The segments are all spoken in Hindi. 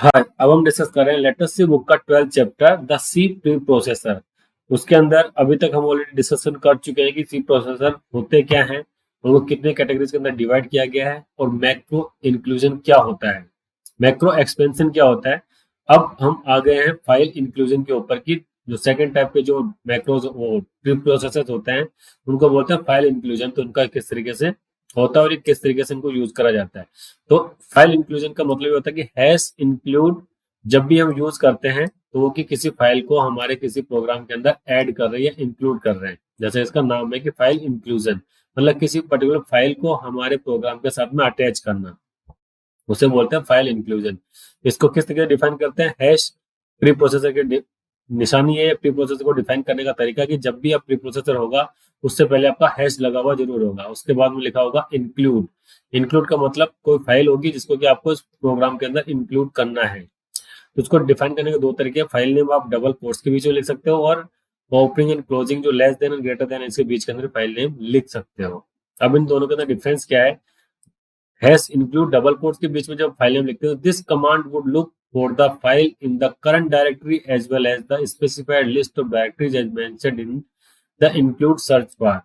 हाँ, अब हम डिस्कस कर रहे हैं लेट अस सी बुक का 12th chapter the C preprocessor. उसके अंदर अभी तक हम ऑलरेडी डिस्कशन कर चुके हैं कि सी प्रोसेसर होते क्या हैं, उनको कितने कैटेगरीज के अंदर डिवाइड किया गया है और मैक्रो इंक्लूजन क्या होता है, मैक्रो एक्सपेंशन क्या होता है। अब हम आ गए हैं फाइल इंक्लूजन के ऊपर की जो सेकंड टाइप के जो मैक्रोज वो प्री प्रोसेसर होते हैं उनको बोलते हैं फाइल इंक्लूजन। तो उनका किस तरीके से होता है और ये किस तरीके से इनको यूज करा जाता है। तो फाइल इंक्लूजन का मतलब ये होता है कि हैश इंक्लूड जब भी हम यूज करते हैं तो वो कि किसी फाइल को हमारे किसी प्रोग्राम के अंदर ऐड कर रहे हैं या इंक्लूड कर रहे हैं। जैसे इसका नाम है कि फाइल इंक्लूजन, मतलब किसी पर्टिकुलर फाइल को हमारे प्रोग्राम के साथ में अटैच करना, उसे बोलते हैं फाइल इंक्लूजन। इसको किस तरीके से डिफाइन करते हैं, हैश प्री प्रोसेसर के निशानी है प्री प्रोसेसर को डिफाइन करने का तरीका कि जब भी आप प्री प्रोसेसर होगा उससे पहले आपका हैश लगा हुआ जरूर होगा, उसके बाद में लिखा होगा इंक्लूड। इंक्लूड का मतलब कोई फाइल होगी जिसको कि आपको इस प्रोग्राम के अंदर इंक्लूड करना है। तो उसको डिफाइन करने के दो तरीके हैं, फाइल नेम आप डबल कोट्स के बीच में लिख सकते हो और ओपनिंग एंड क्लोजिंग जो less than and greater than इसके बीच के अंदर फाइल नेम लिख सकते हो। अब इन दोनों के अंदर डिफरेंस क्या है, हैश इंक्लूड डबल कोट्स के बीच में जब फाइल नेम लिखते हो this command would look for the file in the current directory as well as the specified list of directories as mentioned in the include search bar.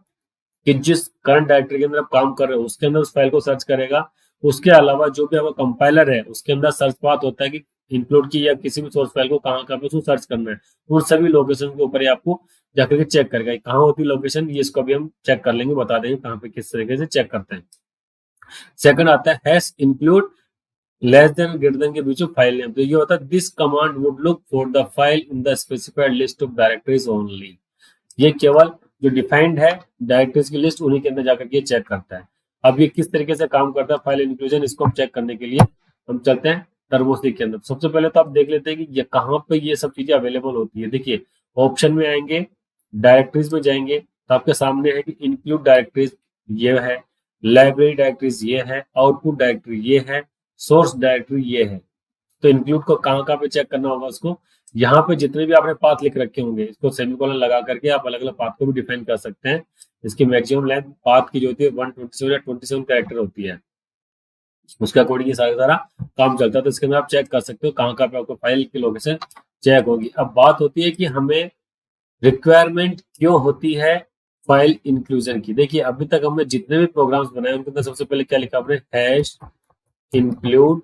कि जिस करंट डायरेक्टरी के अंदर आप काम कर रहे हो उसके अंदर उस फाइल को सर्च करेगा। उसके अलावा जो भी आपका कंपाइलर है उसके अंदर सर्च पाथ होता है कि इंक्लूड की या किसी भी सोर्स फाइल को कहाँ कहाँ पे उसको सर्च करना है। उन सभी लोकेशन के ऊपर ही आपको जाकर के चेक करेगा कहाँ होती है लोकेशन, ये इसको भी हम चेक कर लेंगे, बता देंगे कहाँ पे किस तरीके से चेक करते हैं। सेकंड आता है hash include less than greater than के बीच में फाइल नेम। तो ये होता है this command would look for the file in the specified list of directories only. ये केवल जो डिफाइंड है डायरेक्टरीज की लिस्ट उन्हीं के अंदर जाकर के चेक करता है। अब ये किस तरीके से काम करता है फाइल इंक्लूजन, इसको हम चेक करने के लिए हम चलते हैं टर्बोस्टिक के अंदर। सबसे पहले तो आप देख लेते हैं कि ये कहाँ पे ये सब चीजें अवेलेबल होती है। देखिए ऑप्शन में आएंगे, डायरेक्टरीज में जाएंगे तो आपके सामने है कि इंक्लूड डायरेक्टरीज ये है, लाइब्रेरी डायरेक्टरीज ये है, आउटपुट डायरेक्टरी ये है, सोर्स डायरेक्टरी ये है। तो इंक्लूड को कहाँ कहाँ पे चेक करना होगा उसको, यहाँ पे जितने भी आपने पाथ लिख रखे होंगे इसको सेमीकोलन लगा करके आप अलग अलग पाथ को भी डिफाइन कर सकते हैं। इसकी मैक्सिमम लेंथ पाथ की जो होती है 127 या 27 कैरेक्टर होती है, उसके अकॉर्डिंग ये सारा सारा काम चलता है। तो इसके अंदर आप चेक कर सकते हो कहाँ कहाँ पे आपको फाइल की लोकेशन चेक होगी। अब बात होती है कि हमें रिक्वायरमेंट क्यों होती है फाइल इंक्लूजन की। देखिए अभी तक हमने जितने भी प्रोग्राम्स बनाए उनके अंदर सबसे पहले क्या लिखा आपने, हैश इंक्लूड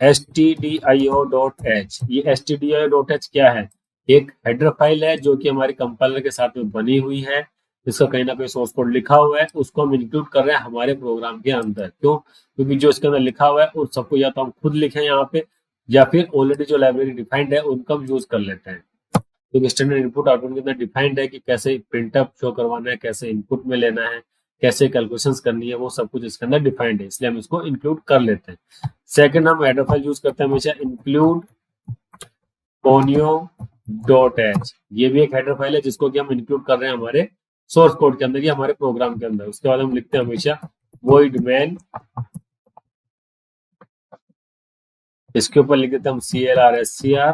stdio.h। ये stdio.h क्या है, एक हेडर फाइल है जो कि हमारे कंपाइलर के साथ में बनी हुई है। इसका कहीं ना कहीं सोर्स कोड लिखा हुआ है, उसको हम इंक्लूड कर रहे हैं हमारे प्रोग्राम के अंदर। क्यों, क्योंकि जो इसके अंदर लिखा हुआ है उन सबको या तो हम खुद लिखें यहाँ पे या फिर ऑलरेडी जो लाइब्रेरी डिफाइंड है उनका हम यूज कर लेते हैं। क्योंकि स्टैंडर्ड इनपुट आउटपुट के अंदर डिफाइंड है कि कैसे प्रिंटअप शो करवाना है, कैसे इनपुट में लेना है, कैसे कैलकुलेशंस करनी है, वो सब कुछ इसके अंदर डिफाइंड है, इसलिए हम इसको इंक्लूड कर लेते हैं। सेकंड हम हेडर फाइल यूज करते हैं हमेशा, इंक्लूड conio डॉट एच। ये भी एक हेडर फाइल है जिसको कि हम इंक्लूड कर रहे हैं हमारे सोर्स कोड के अंदर या हमारे प्रोग्राम के अंदर। उसके बाद हम लिखते हैं हमेशा void main, इसके ऊपर लिख देते हैं हम CLRSCR,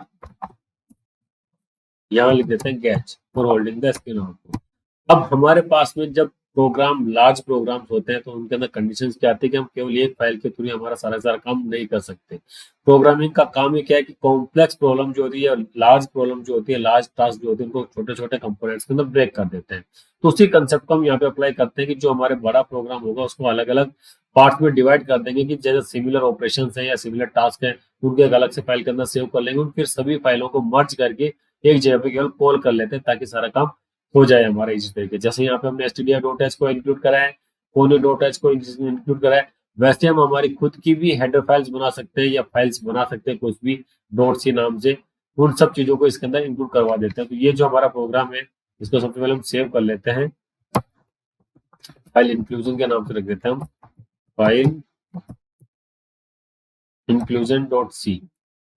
यहाँ लिख देते हैं get for holding the screen output. अब हमारे पास में जब प्रोग्राम लार्ज प्रोग्राम्स होते हैं तो उनके अंदर कंडीशंस क्या आती है कि हम केवल एक फाइल के थ्रू हमारा सारा सारा काम नहीं कर सकते। प्रोग्रामिंग का काम ही क्या है कि कॉम्प्लेक्स प्रॉब्लम जो होती है, लार्ज प्रॉब्लम जो होती है, लार्ज टास्क जो होती है उनको छोटे छोटे कंपोनेंट्स के अंदर ब्रेक कर देते हैं। तो उसी कंसेप्ट को हम यहाँ पे अप्लाई करते हैं कि जो हमारे बड़ा प्रोग्राम होगा उसको अलग अलग पार्ट में डिवाइड कर देंगे कि जैसे सिमिलर ऑपरेशन है या सिमिलर टास्क है उनके एक अलग से फाइल के अंदर सेव कर लेंगे, फिर सभी फाइलों को मर्ज करके एक जगह पे केवल कॉल कर लेते हैं ताकि सारा काम हो जाए हमारा इसी तरीके। जैसे यहाँ पे हमने stdio.h को इंक्लूड करा है, conio.h को इंक्लूड करा है, वैसे हम हमारी खुद की भी हेडर फाइल्स बना सकते हैं या फाइल्स बना सकते हैं कुछ भी डॉट सी नाम से, उन सब चीजों को इसके अंदर इंक्लूड करवा देते हैं। तो ये जो हमारा प्रोग्राम है इसको सबसे पहले हम सेव कर लेते हैं, फाइल इंक्लूजन के नाम से रख देते हैं हम फाइल इंक्लूजन डॉट सी।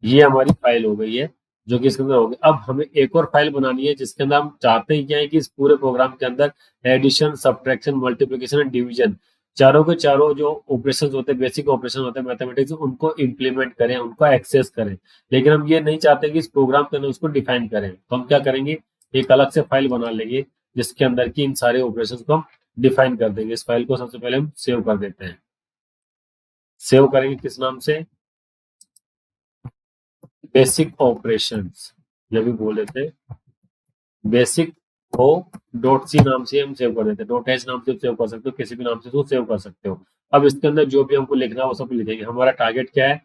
ये हमारी फाइल हो गई है जो कि इसके अंदर होगी। अब हमें एक और फाइल बनानी है जिसके अंदर हम चाहते हैं क्या है कि इस पूरे प्रोग्राम के अंदर addition, subtraction, multiplication and division, चारों के चारों जो ऑपरेशंस होते हैं, बेसिक ऑपरेशन होते हैं मैथमेटिक्स, उनको इंप्लीमेंट करें, उनको एक्सेस करें। लेकिन हम ये नहीं चाहते कि इस प्रोग्राम के अंदर उसको डिफाइन करें, तो हम क्या करेंगे, एक अलग से फाइल बना लेंगे जिसके अंदर की इन सारे ऑपरेशन को हम डिफाइन कर देंगे। इस फाइल को सबसे पहले हम सेव कर देते हैं। सेव करेंगे किस नाम से, बेसिक ऑपरेशंस, ये भी बोल देते बेसिक हो डॉट सी नाम से हम सेव कर देते हैं, डॉट एच नाम से सेव कर सकते हो, किसी भी नाम से तो सेव कर सकते हो। अब इसके अंदर जो भी हमको लिखना है वो सब लिखेंगे। हमारा टारगेट क्या है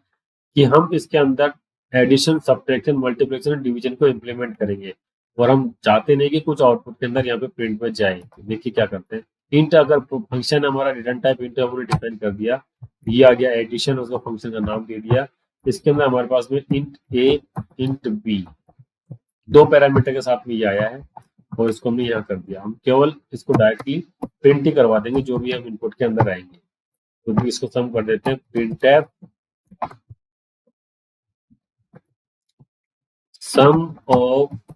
कि हम इसके अंदर एडिशन, सब्ट्रैक्शन, मल्टीप्लिकेशन, डिवीजन को इम्प्लीमेंट करेंगे, और हम चाहते नहीं कि कुछ आउटपुट के अंदर यहाँ पे प्रिंट में जाए। देखिए क्या करते हैं, इंट अगर फंक्शन हमारा रिटर्न टाइप इंट हमने डिफाइन कर दिया, ये आ गया एडिशन, उसका फंक्शन का नाम दे दिया। इसके अंदर हमारे पास में इंट ए इंट बी दो पैरामीटर के साथ में ये आया है, और इसको हमने यहाँ कर दिया। हम केवल इसको डायरेक्टली प्रिंट ही करवा देंगे जो भी हम इनपुट के अंदर आएंगे। तो भी इसको सम कर देते हैं, printf sum of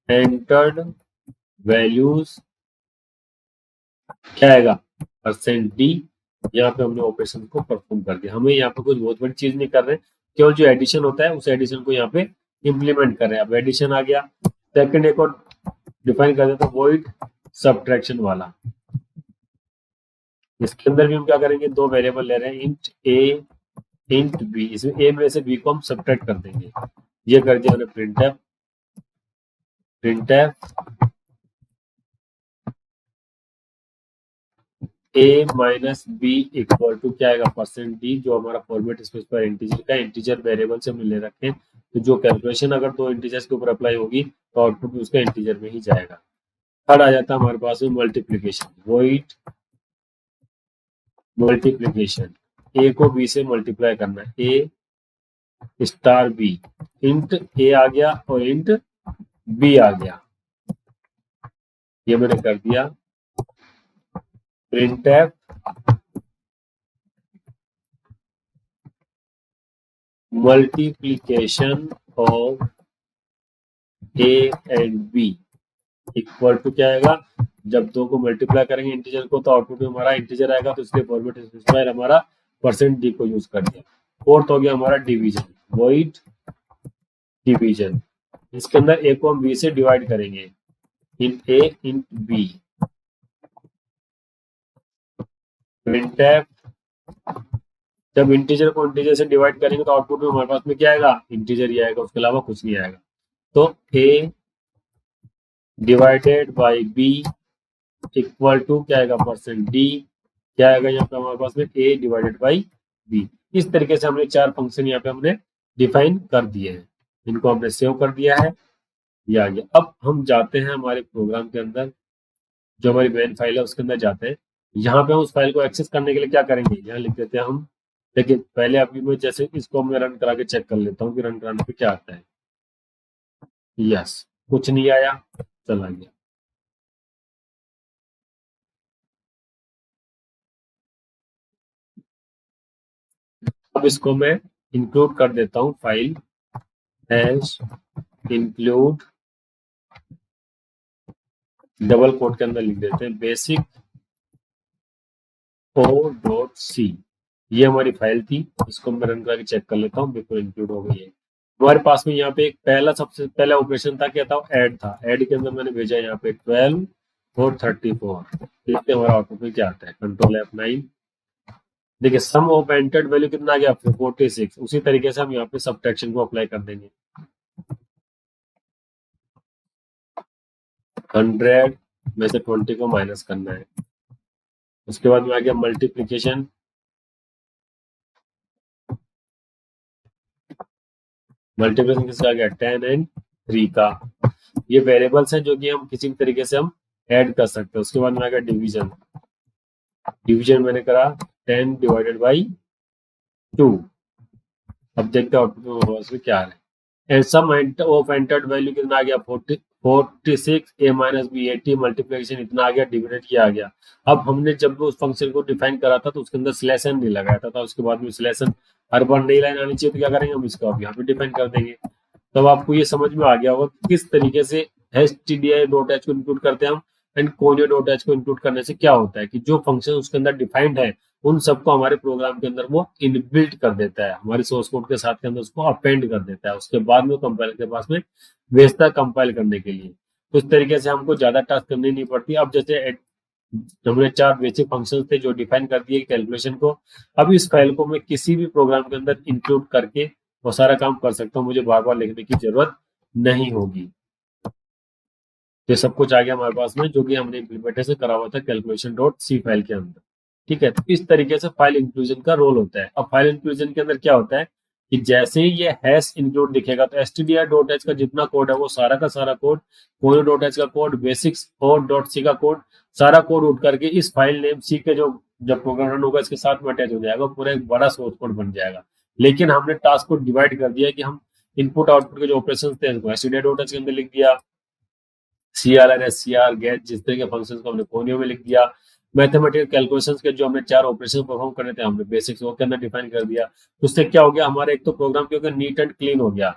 entered values क्या आएगा, परसेंट डी। यहाँ पे हमने ऑपरेशन को परफॉर्म कर दिया। हमें यहाँ पे कुछ बहुत बड़ी चीज नहीं कर रहे, केवल जो एडिशन होता है उस एडिशन को यहाँ पे इम्प्लीमेंट कर रहे हैं। अब एडिशन आ गया। सेकंड एक और डिफाइन कर देता वॉइड सब्ट्रैक्शन वाला। इसके अंदर भी हम क्या करेंगे, दो वेरिएबल ले रहे हैं, इंट ए इंट बी। इसमें ए में से बी को हम सब्ट्रैक्ट कर देंगे। ये कर दिया हमने printf a minus b equal to क्या आएगा, परसेंट डी, जो हमारा फॉर्मेट स्पेसिफायर इंटीजर का, इंटीजर वेरिएबल से हमने ले रखे हैं। तो जो कैलकुलेशन अगर दो इंटीजर्स के ऊपर अप्लाई होगी तो आउटपुट भी उसका इंटीजर में ही जाएगा। थर्ड आ जाता है हमारे पास में मल्टीप्लीकेशन, वॉइड मल्टीप्लीकेशन, ए को बी से मल्टीप्लाई करना है, ए स्टार बी। इंट ए आ गया और इंट बी आ गया, ये मैंने कर दिया। Printf multiplication of a and b equal to क्या आएगा, जब दो को मल्टीप्लाई करेंगे इंटीजर को तो आउटपुट में हमारा इंटीजर आएगा, तो इसलिए फॉर्मेट स्पेसिफायर हमारा परसेंट डी को यूज कर दिया। फोर्थ हो गया हमारा डिवीजन, वॉइड डिवीजन। इसके अंदर ए को हम बी से डिवाइड करेंगे, इंट ए इंट बी। प्रिंटफ जब इंटीजर को इंटीजर से डिवाइड करेंगे तो आउटपुट में हमारे पास में क्या आएगा, इंटीजर ही आएगा, उसके अलावा कुछ नहीं आएगा। तो A divided by B equal to क्या आएगा, परसेंट डी। क्या आएगा यहाँ पे हमारे पास में, ए डिवाइडेड बाई बी। इस तरीके से हमने चार फंक्शन यहाँ पे हमने डिफाइन कर दिए हैं, इनको हमने सेव कर दिया है, ये आ गया। अब हम जाते हैं हमारे प्रोग्राम के अंदर, जो हमारी मेन फाइल है उसके अंदर जाते हैं। यहाँ पे हम उस फाइल को एक्सेस करने के लिए क्या करेंगे, यहाँ लिख देते हैं हम। लेकिन पहले अभी मैं जैसे इसको मैं रन करा के चेक कर लेता हूँ कि रन कराने पे क्या आता है। यस, कुछ नहीं आया, चला गया। अब इसको मैं इंक्लूड कर देता हूँ, file hash include double quote के अंदर लिख देते हैं बेसिक ओ डॉट सी। ये हमारी फाइल थी, इसको मैं रन करके चेक कर लेता हूँ, बिल्कुल इंक्लूड हो गई है। हमारे पास में यहाँ पे एक पहला सबसे पहला ऑपरेशन था, क्या था, ऐड था। ऐड के अंदर मैंने भेजा यहाँ पे 12 और 34। देखते हैं हमारा आउटपुट में क्या आता है, कंट्रोल F9। देखिए सम ऑफ एंटर्ड वैल्यू कितना आ गया, 46। उसी तरीके से हम यहाँ पे सब्ट्रैक्शन को अप्लाई कर देंगे। 100 में से 20 को माइनस करना है। उसके बाद में आ गया मल्टीप्लीकेशन, मल्टीप्लिकेशन किसका आ गया, 10 एंड 3 का। ये वेरिएबल्स हैं जो कि हम किसी भी तरीके से हम ऐड कर सकते हैं। उसके बाद में आ गया डिवीजन, डिवीजन मैंने करा 10 डिवाइडेड बाई 2। अब देखते हैं आउटपुट में क्या आ रहा है। And sum of entered value कितना आ गया, 46, ए माइनस बी 80, मल्टीप्लिकेशन इतना आ गया, डिविडेंड ये आ गया। अब हमने जब उस फंक्शन को डिफाइन करा था तो उसके अंदर स्लेशन नहीं लगाया था, उसके बाद में स्लेशन हर बार नई लाइन आनी चाहिए, तो क्या करेंगे हम इसको अब यहाँ पे डिफाइन कर देंगे। तब आपको ये समझ में आ गया होगा किस तरीके से stdio.h को इंक्लूड करते हैं हम, एंड conio.h को इंक्लूड करने से क्या होता है कि जो फंक्शन उसके अंदर डिफाइंड है उन सबको हमारे प्रोग्राम के अंदर वो इनबिल्ट कर देता है, हमारे सोर्स कोड के साथ के अंदर उसको अपेंड कर देता है, उसके बाद में कंपाइलर के पास में भेजता है कंपाइल करने के लिए। तो इस तरीके से हमको ज्यादा टास्क करनी नहीं पड़ती। अब जैसे हमने 4 बेसिक फंक्शन थे जो डिफाइन कर दिए कैलकुलेशन को। अब इस फाइल को मैं किसी भी प्रोग्राम के अंदर इंक्लूड करके वो सारा काम कर सकता हूँ, मुझे बार बार लिखने की जरूरत नहीं होगी। ये सब कुछ आ गया हमारे पास में, जो कि हमने इम्प्लीमेंटेशन करा हुआ था कैलकुलेशन डॉट सी फाइल के अंदर। ठीक है, तो इस तरीके से फाइल इंक्लूजन का रोल होता है। अब फाइल इंक्लूजन के अंदर क्या होता है कि जैसे ही ये हैश इंक्लूड दिखेगा तो stdr.h का जितना कोड है वो सारा का सारा कोड, कोड.h का कोड, बेसिक्स और डॉट सी का कोड, सारा कोड उठ करके इस फाइल नेम सी के जो जब प्रोग्राम रन होगा इसके साथ में अटैच हो जाएगा, पूरा एक बड़ा सोर्स कोड बन जाएगा। लेकिन हमने टास्क को डिवाइड कर दिया कि हम इनपुट आउटपुट के जो ऑपरेशन थे उनको stdr.h के अंदर लिख दिया, CRR, SCR, गेट, जिस तरह के फंक्शंस को हमने फोनियो में लिख दिया। मैथमेटिकल कैलकुलेशंस के जो हमने 4 ऑपरेशन परफॉर्म करने थे हमने बेसिक्स वो के अंदर डिफाइन कर दिया। उससे क्या हो गया, हमारा एक तो प्रोग्राम के ऊपर नीट एंड क्लीन हो गया।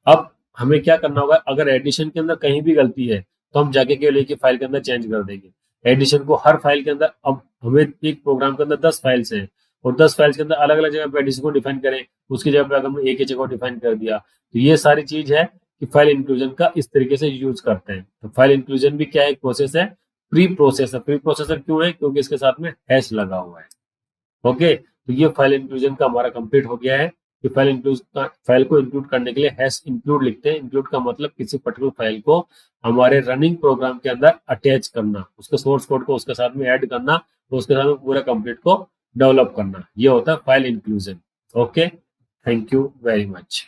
अब हमें क्या करना होगा, अगर एडिशन के अंदर कहीं भी गलती है तो हम जाके केवल एक ही फाइल के अंदर चेंज कर देंगे एडिशन को। हर फाइल के अंदर अब हमें एक प्रोग्राम के अंदर 10 फाइल्स हैं और 10 फाइल्स के अंदर अलग अलग जगह पे एडिशन को डिफाइन करें, उसकी जगह पे अगर हमने एक ही जगह डिफाइन कर दिया तो ये सारी चीज है कि फाइल इंक्लूजन का इस तरीके से यूज करते हैं। तो फाइल इंक्लूजन भी क्या है, एक प्रोसेस है, प्री प्रोसेसर। प्री प्रोसेसर क्यों है, क्योंकि इसके साथ में हैश लगा हुआ है। ओके, तो ये फाइल इंक्लूजन का हमारा कंप्लीट हो गया है कि फाइल इंक्लूड फाइल को इंक्लूड करने के लिए हैश इंक्लूड लिखते हैं। इंक्लूड का मतलब किसी पर्टिकुलर फाइल को हमारे रनिंग प्रोग्राम के अंदर अटैच करना, उसके सोर्स कोड को उसके साथ में ऐड करना, तो उसके साथ में पूरा कंप्लीट को डेवलप करना, ये होता है file inclusion. Okay, thank you very much.